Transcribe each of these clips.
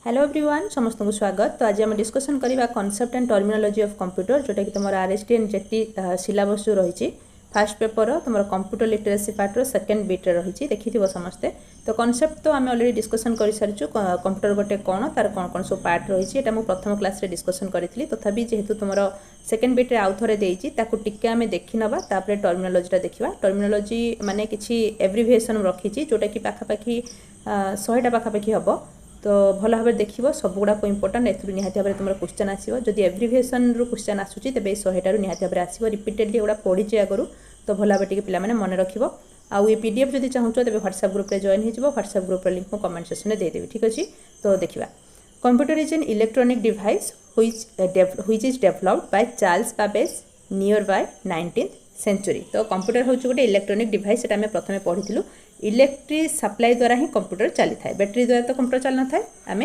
Hello everyone समस्त को स्वागत। तो आज आम डिस्कसन करवा concept and terminology of computer जोटा कि तुम आरएसटी एंड जेटी सिलेबस जो रही फास्ट पेपर तुम कंप्यूटर लिटरेसी पार्टर सेकेंड बिट्रे रही देखी समस्ते। तो कॉन्सेप्ट तो आम अलरेडी डिस्कसन कर सारी कंप्यूटर गोटे कौन तार कौन कौन सब पार्ट रही है प्रथम क्लास रे डिस्कसन करी तथापि जेहेतु तुम सेकेंड बिट्रे आउ थे टिके आम देखी नवा टर्मिनोलॉजी देखा। टर्मिनोलॉजी माने किसी एब्रिविएशन रखी जोटा कि पाखापाखि 100टा पाखापाखि हम तो भल भाव देख सब गुड़ाक इंपोर्टाट ए निहाती भाव तुम क्वेश्चन आसो जदि एब्रिविएशन रु क्वेश्चन आसूँ तेज 100टार निहाती भाव आसो रिपीटेडली एगुड़ा पढ़ी आगु तो भल भाव टे पे मन रख आउ ये पीडीएफ जब चाहूँ तेज व्हाट्सएप ग्रुप में जॉइन हो व्हाट्सएप ग्रुप लिंक मैं कमेंट सेक्शन में देदेवी। ठीक अच्छे तो देखा computer is an electronic device which is developed by Charles Babbage near by 19th century. तो कंप्यूटर हूँ गोटे इलेक्ट्रॉनिक डिवाइस से आम प्रथम पढ़ी इलेक्ट्रिक सप्लाई द्वारा ही कंप्यूटर चली था। बैटेरी द्वारा तो कंप्यूटर चल न था आम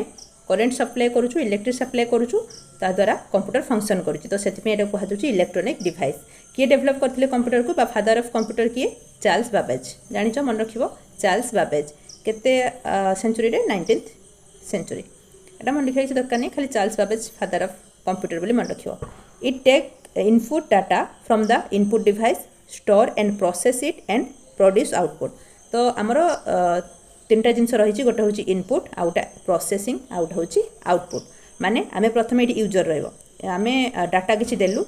करेन्ट सप्लाई करूँ इलेक्ट्रिक सप्लाई करूँ द्वारा कंप्यूटर फंक्शन करुँच। तो से कहूँ इलेक्ट्रॉनिक डिवाइस किए डेभलप करते कंप्यूटर को फादर ऑफ कंप्यूटर किए चार्ल्स बाबेज जानिच मन रख चार्ल्स बाबेज केते सेंचुरी 19th सेंचुरी एटा मन लिखा दरकार नहीं खाली Charles Babbage father of computer बोली मन रख। It take input data from the input device store and process it and produce output. तो आमर 3टा जिनस रही गोटे हूँ इनपुट आउटा प्रोसेसिंग आउट हूँ आउटपुट माने आम प्रथम ये यूजर रमें डाटा किसी देलु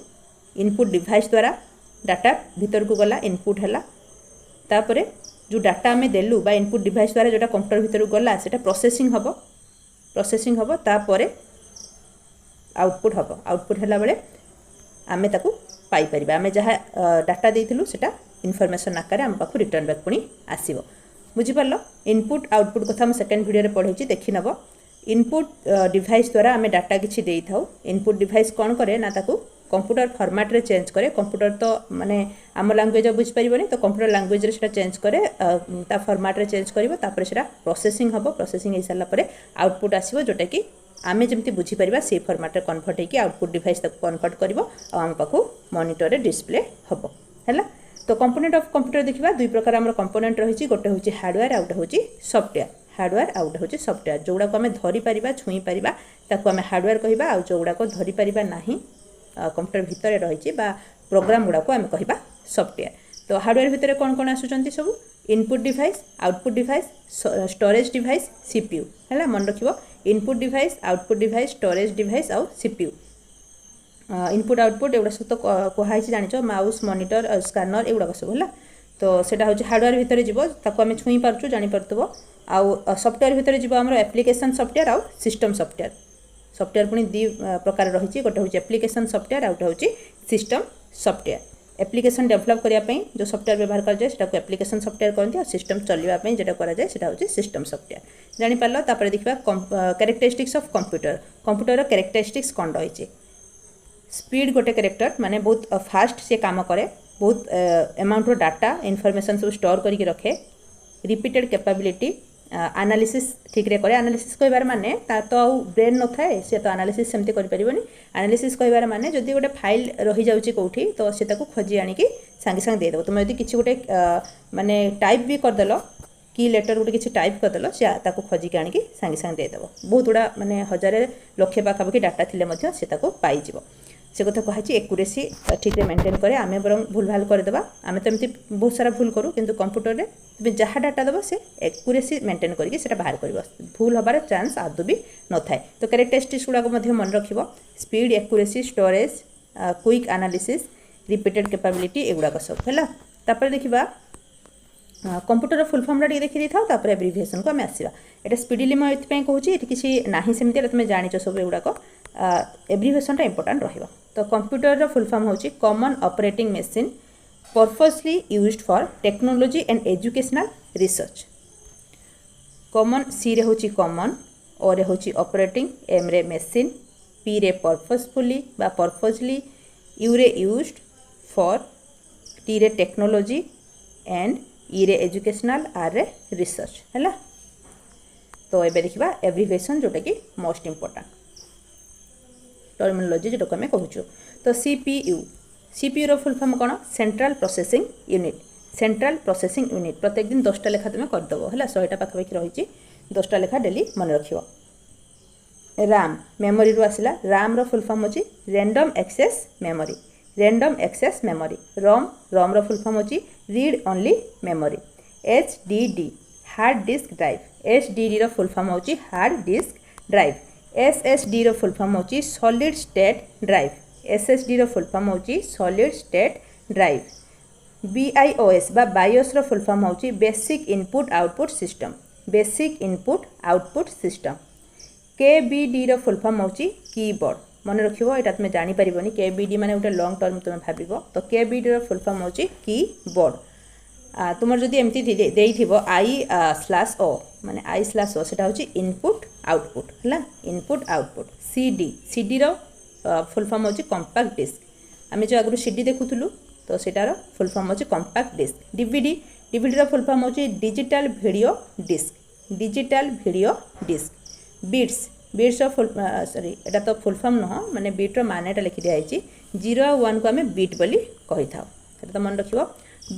इनपुट डिवाइस द्वारा डाटा भीतर को गला इनपुट है तापर जो डाटा आम देलु बा इनपुट डिवाइस द्वारा जोटा कंप्यूटर भीतर गला से प्रोसेसिंग हम तापर आउटपुट हम आउटपुट है बेले आम ताकू पाइपर आम जहाँ डाटा देलु से इनफॉरमेशन आकार आम पाख रिटर्न बैक पुणी आसो बुझिपार। इनपुट आउटपुट कथा मुझे सेकेंड वीडियो पढ़ी देखी नब इनपुट डिवाइस द्वारा आम डाटा किसी दे था इनपुट डिवाइस कौन करे ना ताकू कंप्यूटर फॉर्मेट रे चेंज करे। कंप्यूटर तो माने आम लैंग्वेज बुझीपारे तो कंप्यूटर लैंग्वेज रे चेंज करे ता फॉर्मेट रे चेंज कर से प्रोसेसिंग हम प्रोसेसिंग हो सारापर आउटपुट आसो जोटा कि आमे जमती बुझीपार से फॉर्मेट रे कन्वर्ट होकर आउटपुट डिवाइस कन्वर्ट कर आम पाख मॉनिटर रे डिस्प्ले हम है। तो कंपोनेंट ऑफ कंप्यूटर देखा दुई प्रकार आम कंपोनेंट रही गोटे हूँ हार्डवेयर आउट हूँ सॉफ्टवेयर हार्डवेयर आउट हूँ सॉफ्टवेयर जो गुड़ाक आम धरीपर छुई पार ताकू आम हार्डवेयर कहवा आ जो गुड़ाक धरीपर ना कंप्यूटर भितर रही प्रोग्राम गुड़ाक आम कह सॉफ्टवेयर। तो हार्डवेयर भितर कौन कौन आसुँच सब input device output device storage device CPU है मन रख input device output device storage device आउ सीपीयू इनपुट आउटपुट एगुड़ा सब तो कहुई जाच माउस मॉनिटर स्कैनर एगुड़ाक सब है। तो सेटा हूँ हार्डवेयर भितर जीव आम छुई पार्चु जापर आउ सॉफ्टवेयर भितर जीव आम एप्लिकेशन सॉफ्टवेयर आउ सिस्टम सॉफ्टवेयर सॉफ्टवेयर पुणी दी प्रकार रही गोटे हूँ एप्लिकेशन सॉफ्टवेयर आउट हूँ सिस्टम सॉफ्टवेयर। एप्लिकेशन डेभलप करने जो सॉफ्टवेयर व्यवहार कराए एप्लिकेशन सॉफ्टवेयर कहते हैं सिस्टम चलवाई जो कराए हूँ सिस्टम सॉफ्टवेयर जानीपार। तापर देखा characteristics of computer computer characteristics कौन रही स्पीड गोटे कैरेक्टर माने बहुत फास्ट से काम करे बहुत अमाउंट रो डाटा इनफॉरमेशन सब स्टोर करके रखे रिपीटेड कैपेबिलिटी एनालिसिस ठीक रे करे एनालिसिस कहबार माने तो आउ ब्रेन न थाए से तो एनालिसिस सेमती कर परिबनी एनालिसिस कहबार माने जदि गोटे फाइल रही जाउची कोठी तो से ताको खोजी आनी कि संगे संगे दे देबो तुम यदि किछि गोटे माने टाइप भी कर देलो की लेटर गोटे किसी टाइप करदेल से ताको खोजिक आनिकी सांगे सांगे देदेव बहुत गुड़ा माने 1000 लक्ष पाखापाखि डाटा थिले से पाइज से कथा कही एक्यूरेसी ठीक रे मेंटेन करे आमे बरं भूल भाल करदेबा आमे तो एमती बहुत सारा भूल करूँ किंतु कंप्यूटर रे तुम जहाँ डाटा देव से एक्यूरेसी मेंटेन करके सेटा बाहर कर भूल हबार चांस आदौ भी न थाए। तो कैरेक्टरिस्टिक्स गुड़ाक मन रख speed accuracy storage quick analysis repeated capability एगुड़ाक सब है। तापर देखिबा कंप्यूटर फुल फॉर्म देखी था तापर एब्रिविएशन को आम आसवा ये स्पीडली मैं ये कहूँ ये किसी ना सेमती तुम जाच सब एगुड़ाक एब्रिविएशन इंपोर्टाट रहा। तो कंप्यूटर फुल फॉर्म हूँ common operating machine purposely used for technology and educational research. Common C रे हूँ कॉमन ओ रे हूँ ऑपरेटिंग एम रे मशीन पी रे पर्पसफुली बा पर्पसली यू रे यूज्ड फॉर टी रे टेक्नोलॉजी एंड ई रे एजुकेशनल आर रे रिसर्च है। तो ये देखा एब्रिविएशन जोटा कि मोस्ट इंपोर्टाट टर्मिनोलॉजी जो आम कहूँ। तो सीपीयू रो फुल फॉर्म कौन central processing unit central processing unit प्रत्येक दिन 10टा लेखा तुम करदेव है 100टा पाखापाखि रही 10टा लेखा डेली मन रख। RAM मेमोरी रू आसला RAM रो फुल फॉर्म होची random access memory random access memory ROM रो फुल फॉर्म होची read only memory HDD hard disk drive HDD रो फुल फॉर्म होची हार्ड डिस्क ड्राइव SSD रो फुल फॉर्म होची सॉलिड स्टेट ड्राइव SSD रो full form होची solid state drive BIOS बा BIOS रो फुल फॉर्म होची basic input output system basic input output system KBD रो फुल फॉर्म होची कीबोर्ड मन रखिबो एटा तुम जानि परिबोनी KBD माने उटा लॉन्ग टर्म तुम भाबिबो तो KBD रो फुल फॉर्म होची कीबोर्ड तुमर जदि एमती देइथिबो I/O माने I/O सेटा होची इनपुट आउटपुट हला इनपुट आउटपुट CD रो फुल फॉर्म होची कॉम्पैक्ट डिस्क आमे जो आगु CD देखुथुलु तो सेटार फुल फॉर्म होची कॉम्पैक्ट डिस्क DVD रो फुल फॉर्म होची डिजिटल वीडियो डिस्क बीट्स फुल सॉरी एटा तो फुल फॉर्म न माने बीट रो मानेटा लिखि दिया आइची 0 और 1 को आमे बीट बोली कहि थाउ एटा तो मन रखिबो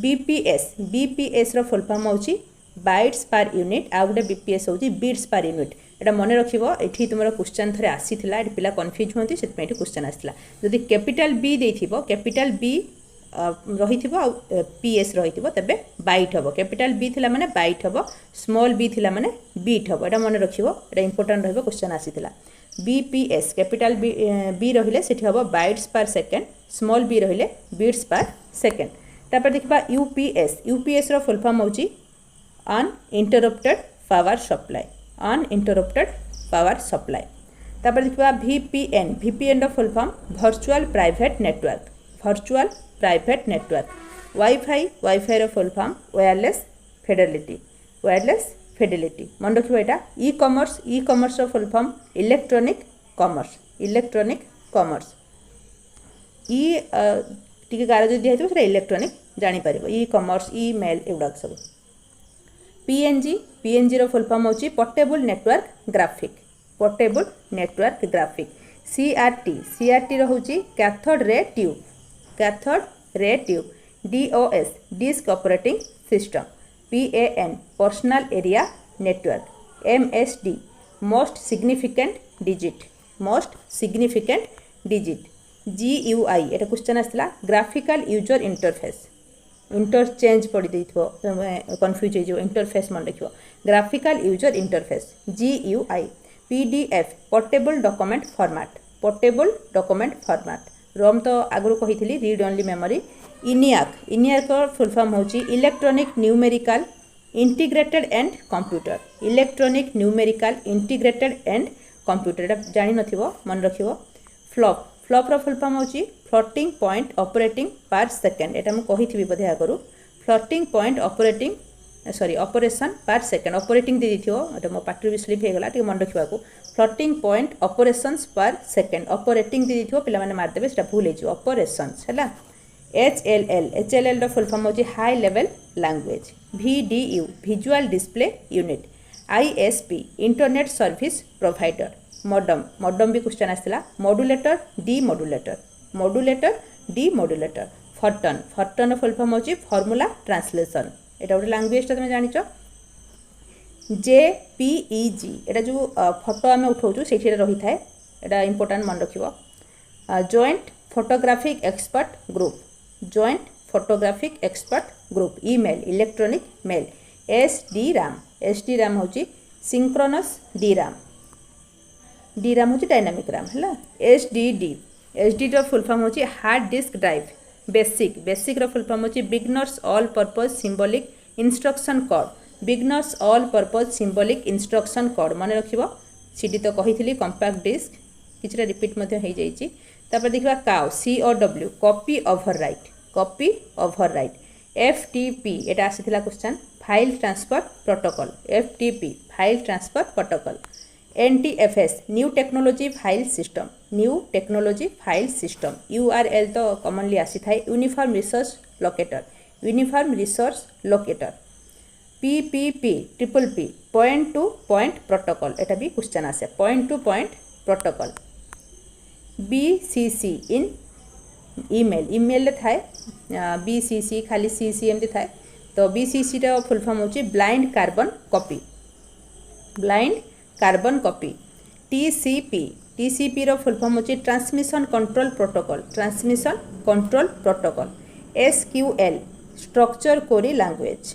बीपीएस रो फुल फॉर्म होची बाइट्स पर यूनिट आ गुटे बीपीएस होची बीट्स पर यूनिट एटा मन रखिबो एठी तुमरो क्वेश्चन थरे आसीथिला एठी पिला कंफ्यूज होंती सेत एठी क्वेश्चन आसीथिला जदि कैपिटल बी देथिबो कैपिटल बी रहिथिबो आ पीएस रहिथिबो तबे बाइट हबो कैपिटल बी थिला माने बाइट हबो स्मॉल बी थिला माने बीट हबो एटा मन रखिबो एटा इंपोर्टेंट रहबो क्वेश्चन आसीथिला बीपीएस कैपिटल बी रहिले सेठी हबो bytes per second small B रहिले बीट्स पर सेकंड तापर देखबा यूपीएस रो फुल फॉर्म होची अनइंटरप्टेड पावर सप्लाई तापर देखबा वीपीएन रो full form virtual private network WiFi रो फुल फॉर्म वायरलेस फिडेलिटी मन रखिबो एटा ई कॉमर्स रो फुल फॉर्म इलेक्ट्रॉनिक कॉमर्स ई टिके गार जदि दिया सेटा इलेक्ट्रॉनिक जानि परिबो ई कॉमर्स ईमेल एउडा सब पीएनजी रो फुल फॉर्म होची पोर्टेबल नेटवर्क ग्राफिक सीआरटी रो होची cathode ray tube DOS disk operating system PAN personal area network MSD most significant digit GUI एटा क्वेश्चन आसला ग्राफिकल यूजर इंटरचेंज पड़ी देइथो कंफ्यूज हो इंटरफेस मन रखियो graphical user interface GUI PDF portable document format ROM तो आगु कही read only memory ENIAC full form होची electronic numerical integrated and computer एटा जानि नथिबो मन रखिबो फ्लॉप रो फुल फॉर्म होची फ्लोटिंग पॉइंट ऑपरेटिंग पर सेकंड एटा म कहिथिबी बधे आगरु फ्लोटिंग पॉइंट ऑपरेशन पर सेकंड ऑपरेटिंग दे दिथियो एटा मो पाठर भी स्लिप हे गला टे मन रखिबा को फ्लोटिंग पॉइंट ऑपरेशंस पर सेकंड ऑपरेटिंग दे दिथियो पिला माने मार देबे सेटा भूल हेजो ऑपरेशंस हैला HLL रो फुल फॉर्म होची high level language VDU visual display unit ISP internet service provider modem भी क्वेश्चन आसला मॉड्यूलेटर डीमॉड्यूलेटर फर्टन फुल फॉर्म होची फॉर्मूला ट्रांसलेशन एटा गोटे लैंग्वेज तुम जानिଛ JPEG एटा जो फोटो आमे उठाउछु सेठी रही थाए एटा इंपोर्टेंट मन रखिबो joint photographic expert group email electronic mail SD RAM होची सिंक्रोनस DRAM होची डायनामिक RAM हला SSD रो फुल फॉर्म होची हार्ड डिस्क ड्राइव बेसिक रो फुल फॉर्म होची beginners all purpose symbolic instruction code मन रखिबो CD तो कहिथिली कॉम्पैक्ट डिस्क किछरा रिपीट मध्ये हे जाईची तापर देखबा COW कॉपी ओवरराइट FTP एटा आसीथिला question file transfer protocol NTFS new technology file system URL तो कॉमनली आसी थाए uniform resource locator PPP point to point protocol एटा भी क्वेश्चन आसे point to point protocol BCC in email थाए BCC खाली CC एमती थाए तो BCC रो फुल फॉर्म होची blind carbon copy TCP TCP रो फुल फॉर्म होची transmission control protocol transmission control protocol SQL structured query language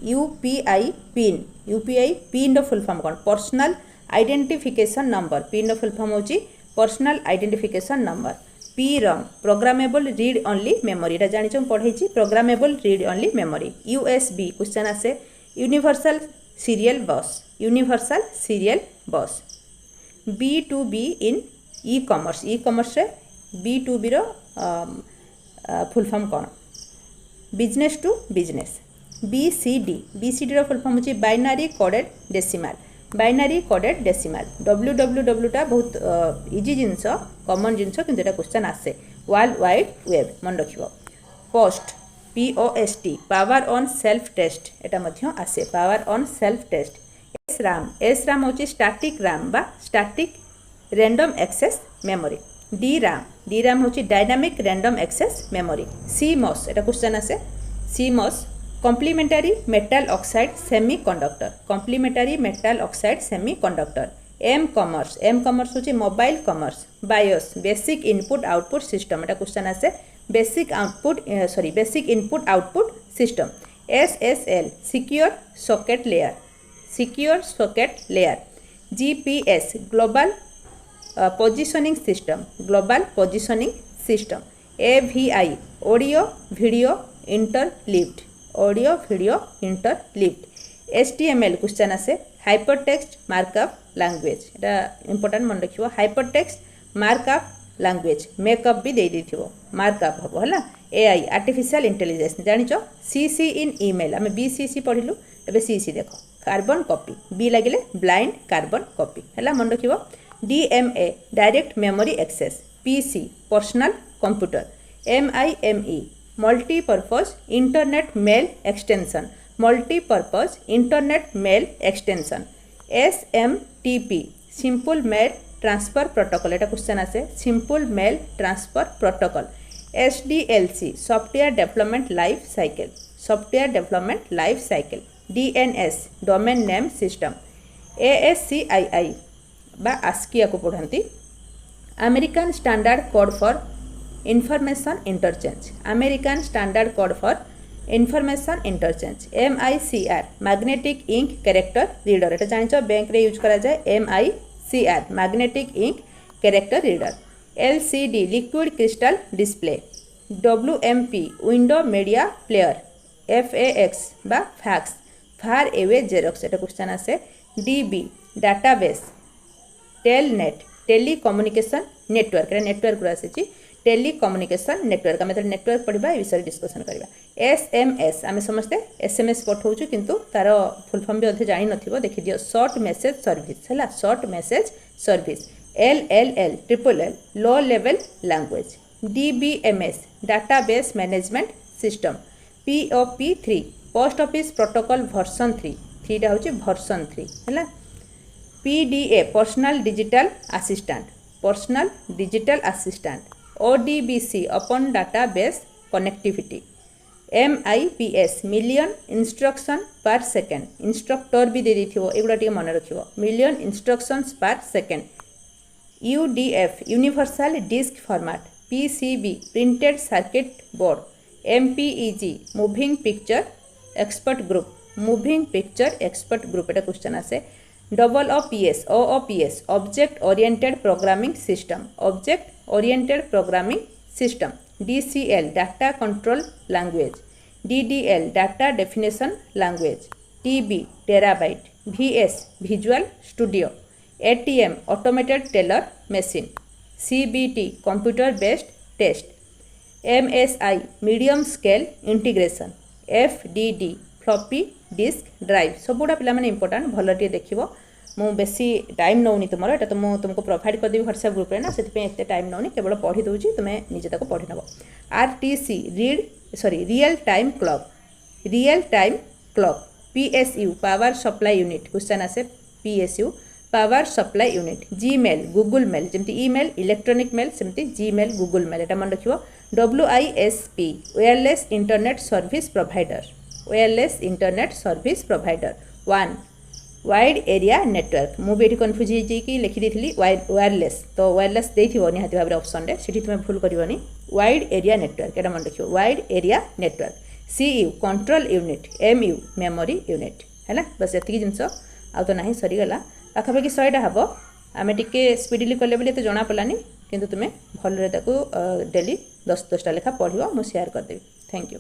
UPI pin रो फुल फॉर्म कौन पर्सनल आइडेंटिफिकेशन नंबर पिन रो फुल फॉर्म होची personal identification number PROM programmable read only memory एटा जानि छ पढै छी programmable read only memory USB question आसे universal serial bus B2B in ecommerce रे B2B रो फुल फॉर्म कौन बिजनेस टू बिजनेस BCD रो फुल फॉर्म होची बाइनरी कोडेड डेसिमाल www टा बहुत इजी जिनस कॉमन जिनस किंतु एटा क्वेश्चन आसे वर्ल्ड वाइड वेब मन रखिबो post POST power on self test एटा मध्य आसे power on self test SRAM होची स्टैटिक रैम बा static random access memory DRAM होची dynamic random access memory CMOS एटा क्वेश्चन आसे CMOS complementary metal oxide semiconductor mcommerce होची mobile commerce BIOS basic input output system एटा question आसे basic input output system SSL secure socket layer GPS global positioning system AVI audio video interleaved HTML question आसे hypertext markup language एटा important मन रखिबो hypertext markup language makeup भी दे देथिबो markup हबो हला AI आर्टिफिशियल इंटेलिजेंस जानिचो CC इन ईमेल आमे BCC पढिलु एबे CC देखो कार्बन कॉपी B लागिले ब्लाइंड कार्बन कॉपी हला मन रखिबो DMA direct memory access PC personal computer MIME multipurpose internet mail extension SMTP simple mail transfer protocol एटा क्वेश्चन आसे simple mail transfer protocol SDLC software development life cycle DNS domain name system ASCII बा आस्किया को पढ़ती American standard code for information interchange MICR magnetic ink character reader एटा जानिछ bank रे use करा जाय MICR magnetic ink character reader LCD liquid crystal display WMP window media player FAX बा फैक्स फार एवे जेरॉक्स एटा क्वेश्चन आसे DB database telnet telecommunication network आसी टेलीकम्युनिकेशन नेटवर्क आम नेटवर्क पढ़ा ए विषय डिस्कसन करवा SMS आम समस्ते SMS पठाऊँ किंतु तार फुल फॉर्म भी अधे जानी नथिबो देखि दियो short message service LLL triple low level language DBMS database management system POP3 post office protocol version 3 टा होची वर्जन 3 हैला PDA personal digital assistant ODBC open database connectivity MIPS million instruction per second instructor भी दे देथिबो एगुडा टिके मन रखिबो million instructions per second UDF universal disk format PCB printed circuit board MPEG moving picture expert group एटा question आसे OOPS object oriented programming system DCL data control language DDL data definition language TB terabyte VS visual studio ATM automated teller machine CBT computer based test MSI medium scale integration FDD floppy disk drive सबुड़ा पिला माने important भलटे देखिबो मु बेसी time नौनी तुमर एटा तो मु तुमको प्रोवाइड कर देबी व्हाट्सएप ग्रुप रे ना सेति पे एते टाइम नौनी केवल पढ़ी दउची तुमे निजे ताको पढ़ी नबो RTC real time clock PSU power supply unit question आसे PSU power supply unit Gmail Google mail जेमती ईमेल इलेक्ट्रॉनिक मेल सेमती Gmail गूगल मेल एटा मन रखिबो WISP wireless internet service provider 1 wide area network मुझे ये कन्फ्यूज हो लिखी दी वायरलेस तो वायरलेस देथिबो निहाती भाव ऑप्शन रे सेठी तुम भूल करबनी वाइड एरिया नेटवर्क एटा मन रखियो wide area network CU control unit MU memory unit है बस एतिक जिनस आ तो ना सरीगला पाखापाखि 100टा हम आम टे स्पीडली कले बोले तो जना पड़ानी किंतु तुम्हें भलरे डेली 10-10टा लेखा पढ़ो मुझे शेयर करदेवी थैंक यू।